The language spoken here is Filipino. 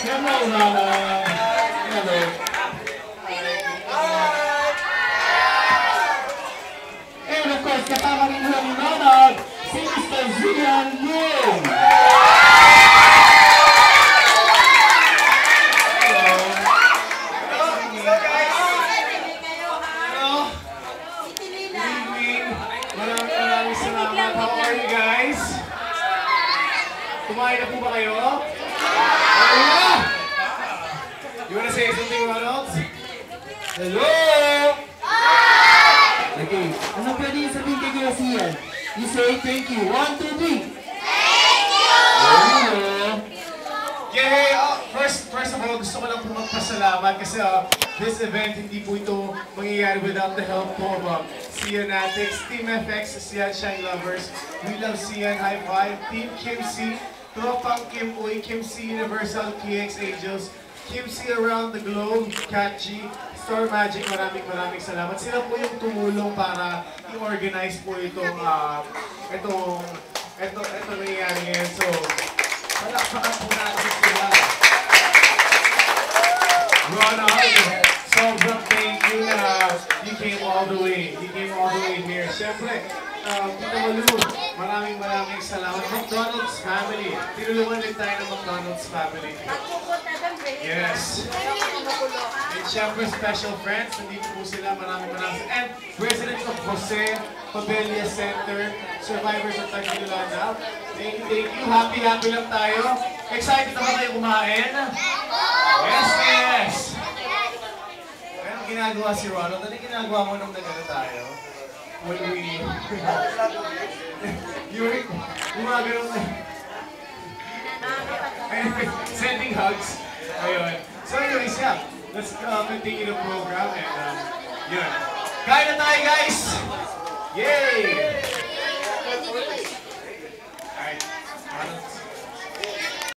Hello, Nana. Hello. And of course, kasama rin ho ni Nana, si Mr. Zian Lim. Kumain na po ba kayo? Yeah! You wanna say something, Ronald? Hello! Okay. Ano pwede yung sabihin kay Kuya Sian? You say thank you. 1, 2, 3. Thank you! Yeah, hey, first of all, gusto ko lang po magpasalamat kasi this event, hindi po ito mangyayari without the help po of Sianatics, Team FX, Sian Shine Lovers, We Love Sian, High Five, Team Kim C, Tropang Kim Uy, Kim C Universal, KX Angels, Kim C Around the Globe, Kat G, Star Magic, maraming salamat. Sila po yung tumulong para i-organize po itong nangyayari ngayon. So, palakpakan po natin sila. Ronald, sobrang thank you na you came all the way. You came all the way here. Siyempre, Tita Malu, maraming salamat. McDonald's family. Tinulungan din tayo ng McDonald's family. Yes. And siyempre, special friends. Nandito po sila. Maraming. And residents of Jose Pabella Center, survivors of Tagilulana. Thank you. Happy lang tayo. Excited na ba kayo kumain? Yes. Anong ginagawa si Ronald? Ano ginagawa mo nung nagano tayo? When we... Gumagano na. Sending hugs. Ayun. So anyways, yeah. Let's continue the program and yun. Kain na tayo, guys! Yay!